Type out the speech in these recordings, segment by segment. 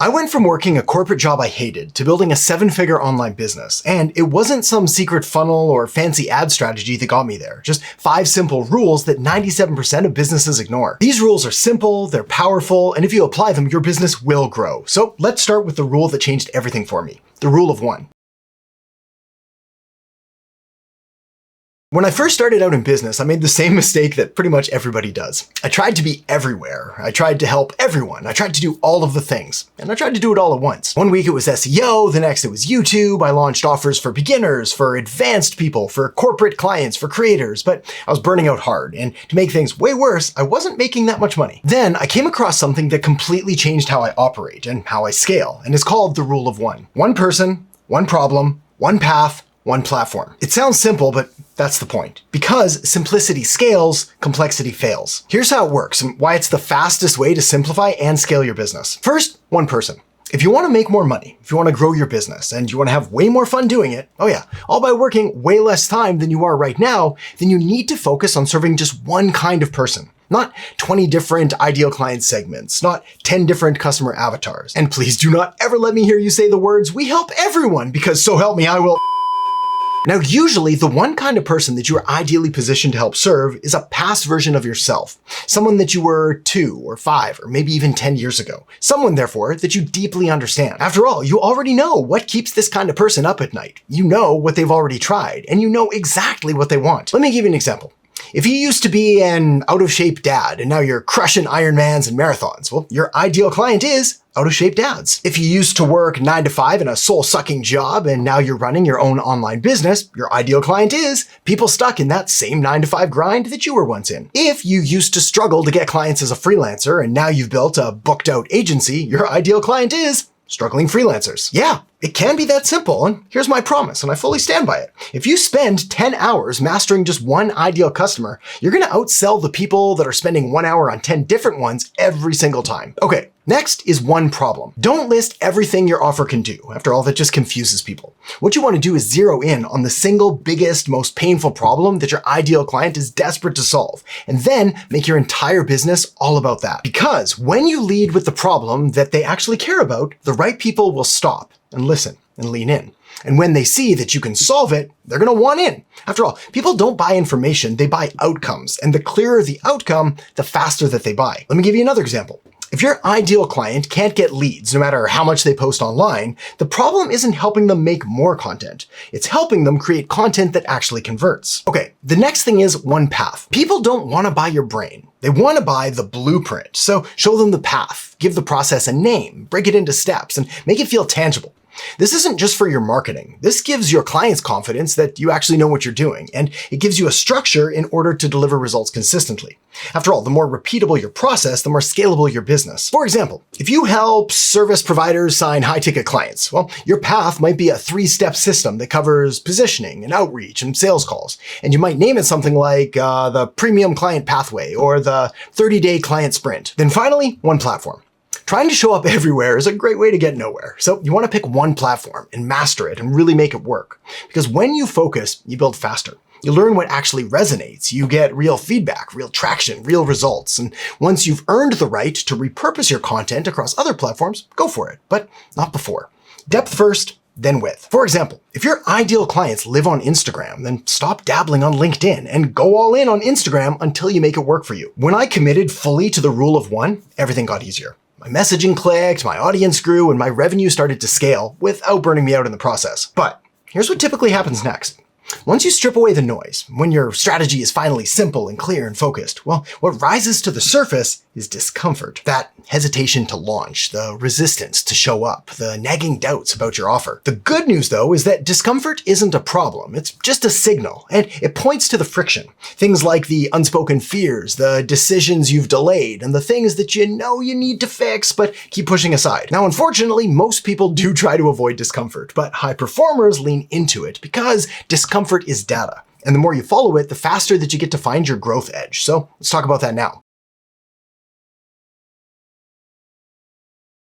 I went from working a corporate job I hated to building a 7-figure online business, and it wasn't some secret funnel or fancy ad strategy that got me there, just 5 simple rules that 97% of businesses ignore. These rules are simple, they're powerful, and if you apply them, your business will grow. So let's start with the rule that changed everything for me, the rule of 1. When I first started out in business, I made the same mistake that pretty much everybody does. I tried to be everywhere. I tried to help everyone. I tried to do all of the things, and I tried to do it all at once. One week it was SEO, the next it was YouTube. I launched offers for beginners, for advanced people, for corporate clients, for creators, but I was burning out hard, and to make things way worse, I wasn't making that much money. Then I came across something that completely changed how I operate and how I scale, and it's called the rule of 1. One person, one problem, one path, one platform. It sounds simple, but that's the point. Because simplicity scales, complexity fails. Here's how it works and why it's the fastest way to simplify and scale your business. First, one person. If you want to make more money, if you want to grow your business, and you want to have way more fun doing it, all by working way less time than you are right now, then you need to focus on serving just one kind of person. Not 20 different ideal client segments, not 10 different customer avatars. And please do not ever let me hear you say the words, "We help everyone," because so help me, I will. Now, usually the one kind of person that you are ideally positioned to help serve is a past version of yourself. Someone that you were 2 or 5 or maybe even 10 years ago. Someone, therefore, that you deeply understand. After all, you already know what keeps this kind of person up at night. You know what they've already tried, and you know exactly what they want. Let me give you an example. If you used to be an out-of-shape dad and now you're crushing Ironmans and marathons, well, your ideal client is out-of-shape dads. If you used to work 9 to 5 in a soul-sucking job and now you're running your own online business, your ideal client is people stuck in that same 9 to 5 grind that you were once in. If you used to struggle to get clients as a freelancer and now you've built a booked-out agency, your ideal client is struggling freelancers. Yeah, it can be that simple, and here's my promise, and I fully stand by it. If you spend 10 hours mastering just one ideal customer, you're gonna outsell the people that are spending 1 hour on 10 different ones every single time. Okay, next is one problem. Don't list everything your offer can do. After all, that just confuses people. What you wanna do is zero in on the single biggest, most painful problem that your ideal client is desperate to solve, and then make your entire business all about that. Because when you lead with the problem that they actually care about, the right people will stop and listen and lean in. And when they see that you can solve it, they're gonna want in. After all, people don't buy information, they buy outcomes. And the clearer the outcome, the faster that they buy. Let me give you another example. If your ideal client can't get leads, no matter how much they post online, the problem isn't helping them make more content. It's helping them create content that actually converts. Okay, the next thing is one path. People don't want to buy your brain. They want to buy the blueprint. So show them the path, give the process a name, break it into steps, and make it feel tangible. This isn't just for your marketing. This gives your clients confidence that you actually know what you're doing, and it gives you a structure in order to deliver results consistently. After all, the more repeatable your process, the more scalable your business. For example, if you help service providers sign high-ticket clients, well, your path might be a 3-step system that covers positioning and outreach and sales calls. And you might name it something like the premium client pathway or the 30-day client sprint. Then finally, one platform. Trying to show up everywhere is a great way to get nowhere. So you want to pick one platform and master it and really make it work. Because when you focus, you build faster. You learn what actually resonates. You get real feedback, real traction, real results. And once you've earned the right to repurpose your content across other platforms, go for it, but not before. Depth first, then width. For example, if your ideal clients live on Instagram, then stop dabbling on LinkedIn and go all in on Instagram until you make it work for you. When I committed fully to the rule of 1, everything got easier. My messaging clicked, my audience grew, and my revenue started to scale without burning me out in the process. But here's what typically happens next. Once you strip away the noise, when your strategy is finally simple and clear and focused, well, what rises to the surface is discomfort. That hesitation to launch, the resistance to show up, the nagging doubts about your offer. The good news, though, is that discomfort isn't a problem. It's just a signal, and it points to the friction. Things like the unspoken fears, the decisions you've delayed, and the things that you know you need to fix but keep pushing aside. Now, unfortunately, most people do try to avoid discomfort, but high performers lean into it because discomfort is data. And the more you follow it, the faster that you get to find your growth edge. So let's talk about that now.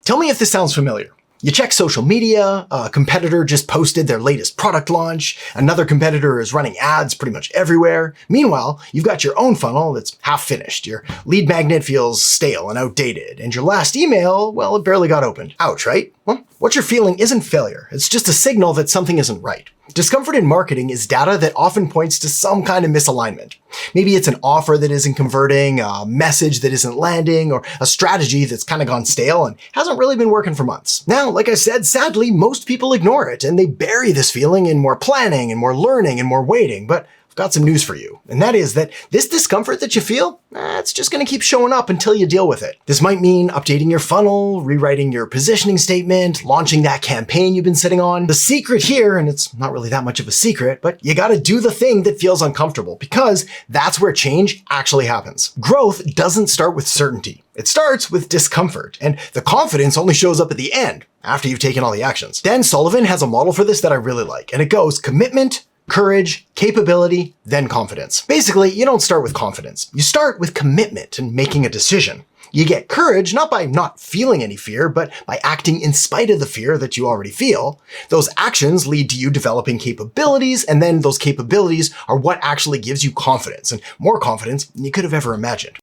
Tell me if this sounds familiar. You check social media, a competitor just posted their latest product launch, another competitor is running ads pretty much everywhere. Meanwhile, you've got your own funnel that's half finished. Your lead magnet feels stale and outdated, and your last email, well, it barely got opened. Ouch, right? Well, what you're feeling isn't failure. It's just a signal that something isn't right. Discomfort in marketing is data that often points to some kind of misalignment. Maybe it's an offer that isn't converting, a message that isn't landing, or a strategy that's kind of gone stale and hasn't really been working for months. Now, like I said, sadly, most people ignore it and they bury this feeling in more planning and more learning and more waiting. But I've got some news for you, and that is that this discomfort that you feel, it's just going to keep showing up until you deal with it. This might mean updating your funnel, rewriting your positioning statement, launching that campaign you've been sitting on. The secret here, and it's not really that much of a secret, but you got to do the thing that feels uncomfortable, because that's where change actually happens. Growth doesn't start with certainty. It starts with discomfort, and the confidence only shows up at the end, after you've taken all the actions. Dan Sullivan has a model for this that I really like, and it goes commitment, courage, capability, then confidence. Basically, you don't start with confidence. You start with commitment and making a decision. You get courage not by not feeling any fear, but by acting in spite of the fear that you already feel. Those actions lead to you developing capabilities, and then those capabilities are what actually gives you confidence, and more confidence than you could have ever imagined.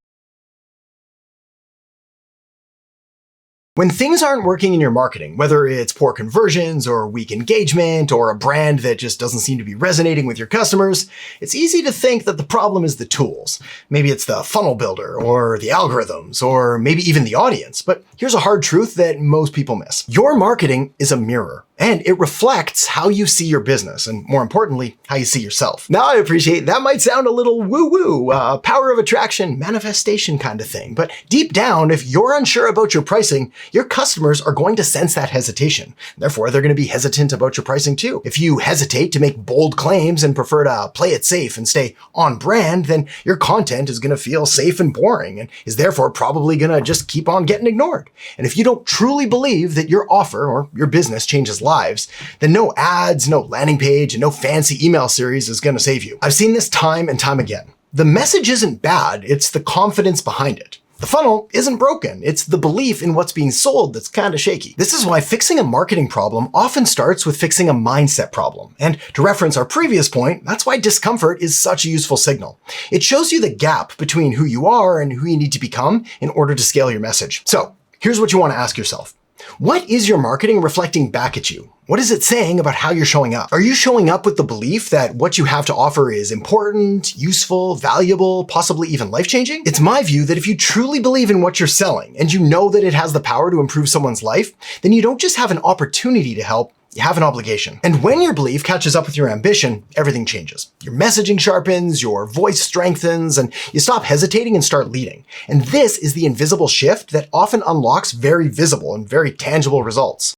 When things aren't working in your marketing, whether it's poor conversions or weak engagement or a brand that just doesn't seem to be resonating with your customers, it's easy to think that the problem is the tools. Maybe it's the funnel builder or the algorithms or maybe even the audience. But here's a hard truth that most people miss. Your marketing is a mirror, and it reflects how you see your business and, more importantly, how you see yourself. Now, I appreciate that might sound a little woo-woo, power of attraction, manifestation kind of thing. But deep down, if you're unsure about your pricing, your customers are going to sense that hesitation. Therefore, they're going to be hesitant about your pricing too. If you hesitate to make bold claims and prefer to play it safe and stay on brand, then your content is going to feel safe and boring and is therefore probably going to just keep on getting ignored. And if you don't truly believe that your offer or your business changes lives, then no ads, no landing page, and no fancy email series is going to save you. I've seen this time and time again. The message isn't bad, it's the confidence behind it. The funnel isn't broken, it's the belief in what's being sold that's kind of shaky. This is why fixing a marketing problem often starts with fixing a mindset problem. And to reference our previous point, that's why discomfort is such a useful signal. It shows you the gap between who you are and who you need to become in order to scale your message. So here's what you want to ask yourself. What is your marketing reflecting back at you? What is it saying about how you're showing up? Are you showing up with the belief that what you have to offer is important, useful, valuable, possibly even life-changing? It's my view that if you truly believe in what you're selling and you know that it has the power to improve someone's life, then you don't just have an opportunity to help, you have an obligation. And when your belief catches up with your ambition, everything changes. Your messaging sharpens, your voice strengthens, and you stop hesitating and start leading. And this is the invisible shift that often unlocks very visible and very tangible results.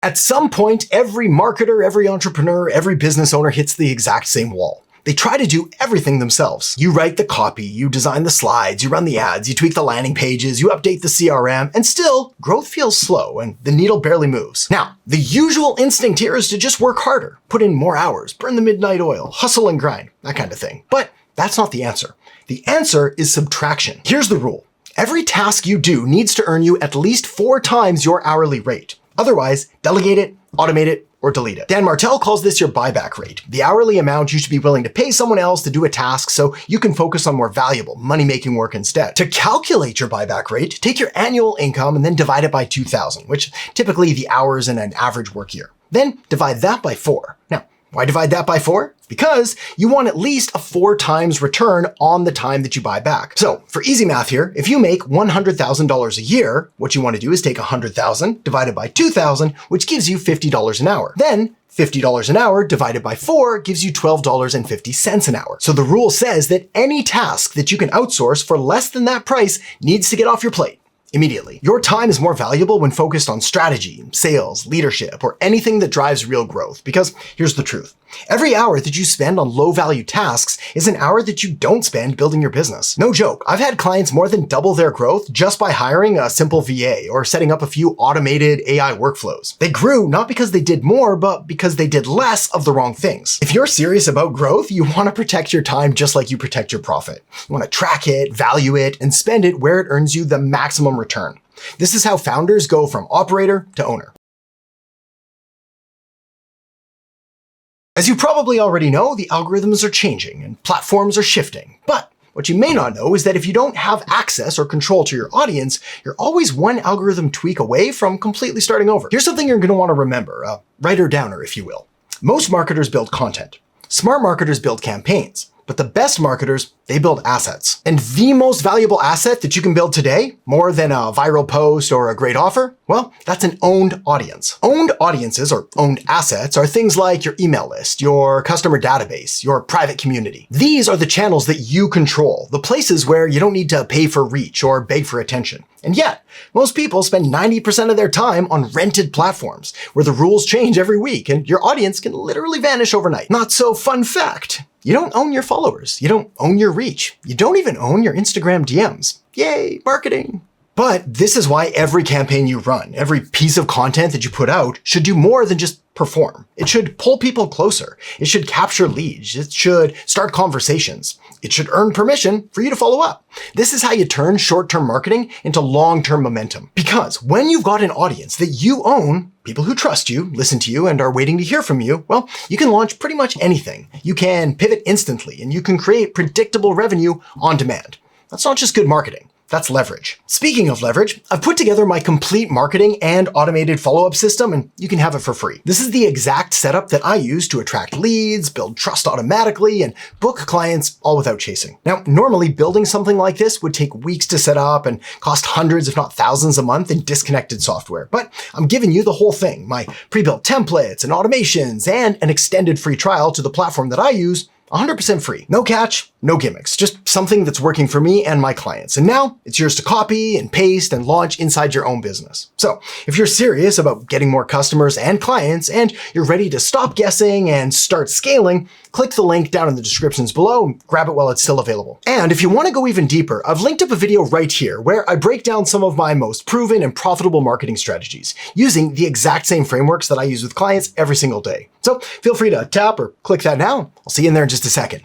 At some point, every marketer, every entrepreneur, every business owner hits the exact same wall. They try to do everything themselves. You write the copy, you design the slides, you run the ads, you tweak the landing pages, you update the CRM, and still, growth feels slow and the needle barely moves. Now, the usual instinct here is to just work harder, put in more hours, burn the midnight oil, hustle and grind, that kind of thing. But that's not the answer. The answer is subtraction. Here's the rule. Every task you do needs to earn you at least 4 times your hourly rate. Otherwise, delegate it, automate it, or delete it. Dan Martell calls this your buyback rate, the hourly amount you should be willing to pay someone else to do a task so you can focus on more valuable, money-making work instead. To calculate your buyback rate, take your annual income and then divide it by 2,000, which is typically the hours in an average work year. Then divide that by 4. Now, why divide that by 4? Because you want at least a 4 times return on the time that you buy back. So for easy math here, if you make $100,000 a year, what you want to do is take 100,000 divided by 2,000, which gives you $50 an hour. Then $50 an hour divided by 4 gives you $12.50 an hour. So the rule says that any task that you can outsource for less than that price needs to get off your plate immediately. Your time is more valuable when focused on strategy, sales, leadership, or anything that drives real growth. Because here's the truth. Every hour that you spend on low-value tasks is an hour that you don't spend building your business. No joke, I've had clients more than double their growth just by hiring a simple VA or setting up a few automated AI workflows. They grew not because they did more, but because they did less of the wrong things. If you're serious about growth, you want to protect your time just like you protect your profit. You want to track it, value it, and spend it where it earns you the maximum return. This is how founders go from operator to owner. As you probably already know, the algorithms are changing and platforms are shifting. But what you may not know is that if you don't have access or control to your audience, you're always one algorithm tweak away from completely starting over. Here's something you're going to want to remember, a writer-downer, if you will. Most marketers build content. Smart marketers build campaigns. But the best marketers, they build assets. And the most valuable asset that you can build today, more than a viral post or a great offer, well, that's an owned audience. Owned audiences or owned assets are things like your email list, your customer database, your private community. These are the channels that you control, the places where you don't need to pay for reach or beg for attention. And yet, most people spend 90% of their time on rented platforms, where the rules change every week and your audience can literally vanish overnight. Not so fun fact. You don't own your followers. You don't own your reach. You don't even own your Instagram DMs. Yay, marketing. But this is why every campaign you run, every piece of content that you put out should do more than just perform. It should pull people closer. It should capture leads. It should start conversations. It should earn permission for you to follow up. This is how you turn short-term marketing into long-term momentum. Because when you've got an audience that you own, people who trust you, listen to you, and are waiting to hear from you, well, you can launch pretty much anything. You can pivot instantly, and you can create predictable revenue on demand. That's not just good marketing. That's leverage. Speaking of leverage, I've put together my complete marketing and automated follow-up system, and you can have it for free. This is the exact setup that I use to attract leads, build trust automatically, and book clients all without chasing. Now, normally building something like this would take weeks to set up and cost hundreds, if not thousands a month in disconnected software. But I'm giving you the whole thing, my pre-built templates and automations and an extended free trial to the platform that I use, 100% free. No catch, no gimmicks, just something that's working for me and my clients. And now it's yours to copy and paste and launch inside your own business. So if you're serious about getting more customers and clients and you're ready to stop guessing and start scaling, click the link down in the descriptions below and grab it while it's still available. And if you want to go even deeper, I've linked up a video right here where I break down some of my most proven and profitable marketing strategies using the exact same frameworks that I use with clients every single day. So feel free to tap or click that now. I'll see you in there in just a second.